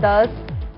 10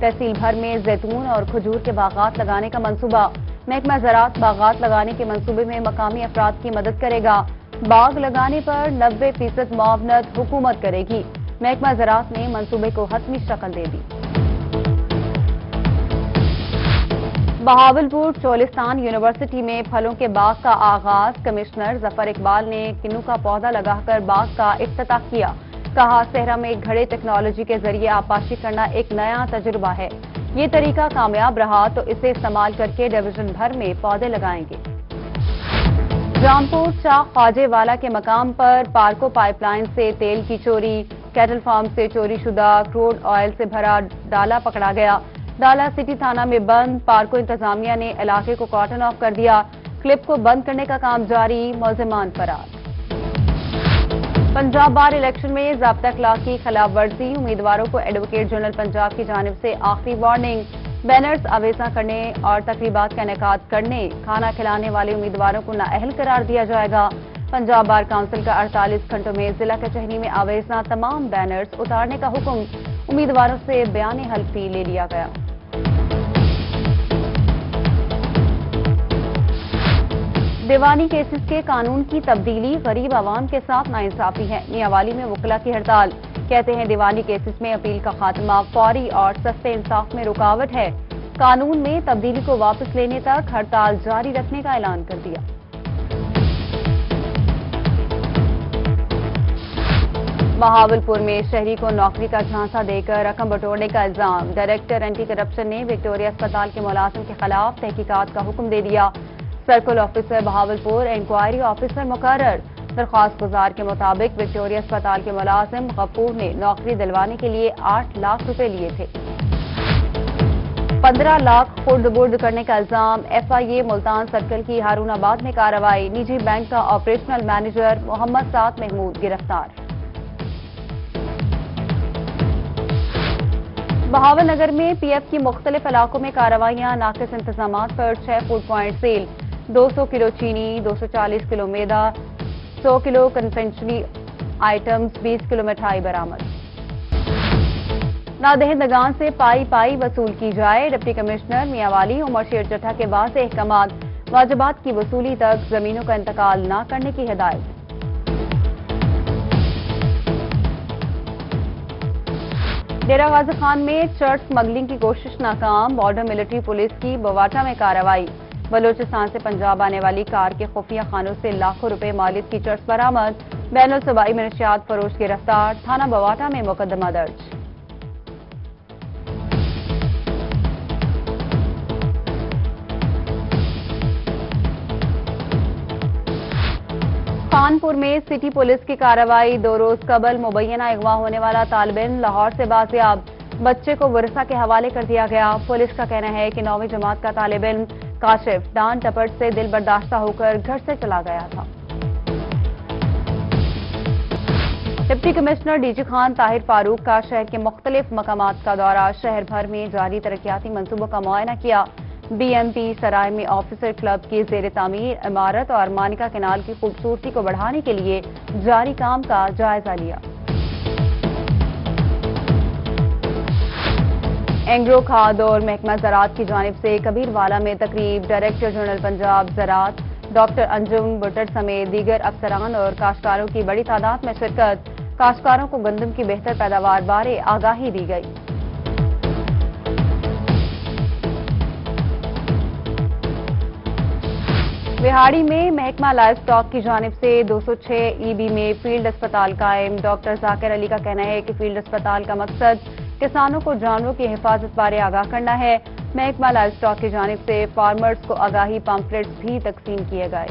تحصیل بھر میں زیتون اور کھجور کے باغات لگانے کا منصوبہ، محکمہ زراعت باغات لگانے کے منصوبے میں مقامی افراد کی مدد کرے گا، باغ لگانے پر 90% معاونت حکومت کرے گی، محکمہ زراعت نے منصوبے کو حتمی شکل دے دی۔ بہاولپور چولستان یونیورسٹی میں پھلوں کے باغ کا آغاز، کمشنر ظفر اقبال نے کنو کا پودا لگا کر باغ کا افتتاح کیا، کہا صحرا میں گھڑے ٹیکنالوجی کے ذریعے آبپاشی کرنا ایک نیا تجربہ ہے، یہ طریقہ کامیاب رہا تو اسے استعمال کر کے ڈویژن بھر میں پودے لگائیں گے۔ جامپور چاق خواجے والا کے مقام پر پارکو پائپ لائن سے تیل کی چوری، کیٹل فارم سے چوری شدہ کروڈ آئل سے بھرا ڈالا پکڑا گیا، ڈالا سٹی تھانہ میں بند، پارکو انتظامیہ نے علاقے کو کارڈن آف کر دیا، کلپ کو بند کرنے کا کام جاری، ملزمان فرار۔ پنجاب بار الیکشن میں ضابطہ اخلاق کی خلاف ورزی، امیدواروں کو ایڈوکیٹ جنرل پنجاب کی جانب سے آخری وارننگ، بینرز آویزاں کرنے اور تقریبات کا انعقاد کرنے، کھانا کھلانے والے امیدواروں کو نااہل قرار دیا جائے گا۔ پنجاب بار کونسل کا 48 گھنٹوں میں ضلع کچہری میں آویزاں تمام بینرز اتارنے کا حکم، امیدواروں سے بیان حلفی لے لیا گیا۔ دیوانی کیسز کے قانون کی تبدیلی غریب عوام کے ساتھ ناانصافی ہے، میاں میں وکلاء کی ہڑتال، کہتے ہیں دیوانی کیسز میں اپیل کا خاتمہ فوری اور سستے انصاف میں رکاوٹ ہے، قانون میں تبدیلی کو واپس لینے تک ہڑتال جاری رکھنے کا اعلان کر دیا۔ بہاولپور میں شہری کو نوکری کا جھانسا دے کر رقم بٹورنے کا الزام، ڈائریکٹر اینٹی کرپشن نے وکٹوریہ اسپتال کے ملازم کے خلاف تحقیقات کا حکم دے دیا، circle officer Bahawalpur inquiry officer مقرر، درخواست گزار کے مطابق وکٹوریہ اسپتال کے ملازم غفور نے نوکری دلوانے کے لیے 8 لاکھ روپے لیے تھے۔ 15 لاکھ خرد برد کرنے کا الزام، ایف آئی اے ملتان سرکل کی ہارون آباد میں کارروائی، نجی بینک کا آپریشنل مینیجر محمد سعد محمود گرفتار۔ بہاول نگر میں پی ایف کی مختلف علاقوں میں کارروائیاں، ناقص انتظامات پر 6 فوڈ پوائنٹ سیل، 200 کلو چینی، 240 کلو میدا، 100 کلو کنفیکشنری آئٹمز، 20 کلو مٹھائی برآمد۔ نادہندگان سے پائی وصول کی جائے، ڈپٹی کمشنر میاوالی عمر شیر چٹھا کے واضح احکامات، واجبات کی وصولی تک زمینوں کا انتقال نہ کرنے کی ہدایت۔ ڈیرہ غازی خان میں چرس اسمگلنگ کی کوشش ناکام، بارڈر ملٹری پولیس کی بواٹا میں کارروائی، بلوچستان سے پنجاب آنے والی کار کے خفیہ خانوں سے لاکھوں روپے مالیت کی چرس برآمد، بین الصوبائی منشیات فروش گرفتار، تھانہ بواٹا میں مقدمہ درج۔ خانپور میں سٹی پولیس کی کارروائی، 2 روز قبل مبینہ اغوا ہونے والا طالب علم لاہور سے بازیاب، بچے کو ورثہ کے حوالے کر دیا گیا، پولیس کا کہنا ہے کہ 9ویں جماعت کا طالب علم کاشف ڈانٹ ڈپٹ سے دل برداشتہ ہو کر گھر سے چلا گیا تھا۔ Deputy commissioner D G Khan Tahir Farooq کا شہر کے مختلف مقامات کا دورہ، شہر بھر میں جاری ترقیاتی منصوبوں کا معائنہ کیا، بی ایم پی سرائے میں آفیسر کلب کی زیر تعمیر عمارت اور مانیکا کینال کی خوبصورتی کو بڑھانے کے لیے جاری کام کا جائزہ لیا۔ اینگرو کھاد اور محکمہ زراعت کی جانب سے کبیر والا میں تقریب، ڈائریکٹر جنرل پنجاب زراعت ڈاکٹر انجم بٹر سمیت دیگر افسران اور کاشتکاروں کی بڑی تعداد میں شرکت، کاشتکاروں کو گندم کی بہتر پیداوار بارے آگاہی دی گئی۔ وہاڑی میں محکمہ لائف اسٹاک کی جانب سے 206 ای بی میں فیلڈ اسپتال قائم، ڈاکٹر ذاکر علی کا کہنا ہے کہ فیلڈ اسپتال کا مقصد کسانوں کو جانوروں کی حفاظت بارے آگاہ کرنا ہے، محکمہ لائف اسٹاک کی جانب سے فارمرز کو آگاہی پمفلیٹس بھی تقسیم کیے گئے۔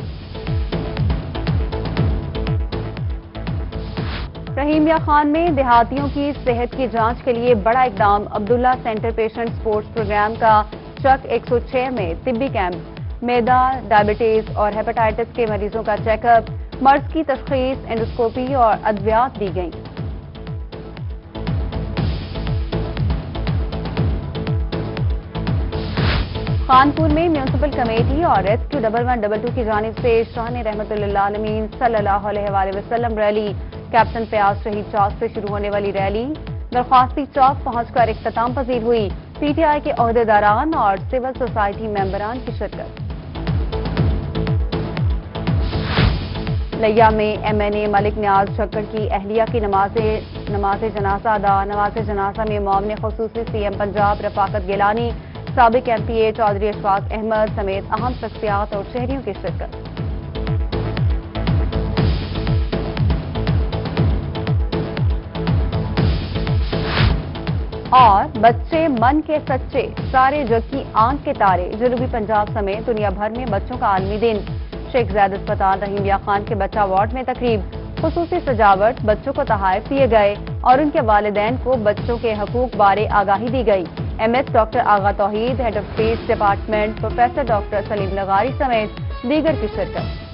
رحیمیہ خان میں دیہاتیوں کی صحت کی جانچ کے لیے بڑا اقدام، عبداللہ سینٹر پیشنٹ سپورٹس پروگرام کا چک 106 میں طبی کیمپ، میدا، ڈائبٹیز اور ہیپاٹائٹس کے مریضوں کا چیک اپ، مرض کی تشخیص، اینڈوسکوپی اور ادویات دی گئیں۔ خانپور میں میونسپل کمیٹی اور ریسکیو 1112 کی جانب سے شان رحمت اللہ عالمین صلی اللہ علیہ وآلہ وسلم ریلی، کیپٹن فیاض شہید چوک سے شروع ہونے والی ریلی درخواستی چوک پہنچ کر اختتام پذیر ہوئی، پی ٹی آئی کے عہدیداران اور سول سوسائٹی ممبران کی شرکت۔ لیا میں ایم این اے ملک نیاز جھکڑ کی اہلیہ کی نماز جنازہ ادا۔ نماز جنازہ میں معاون خصوصی سی ایم پنجاب رفاقت گیلانی، سابق ایم پی اے چودھری اشفاق احمد سمیت اہم شخصیات اور شہریوں کی شرکت۔ اور بچے من کے سچے، سارے جگ کی آنکھ کے تارے، جنوبی پنجاب سمیت دنیا بھر میں بچوں کا عالمی دن۔ شیخ زاید اسپتال رحیم یا خان کے بچہ وارڈ میں تقریب، خصوصی سجاوٹ، بچوں کو تحائف دیے گئے اور ان کے والدین کو بچوں کے حقوق بارے آگاہی دی گئی۔ M S doctor Agha Tauheed, head of speech department, professor doctor Saleem لغاری سمیت دیگر کی شرکت۔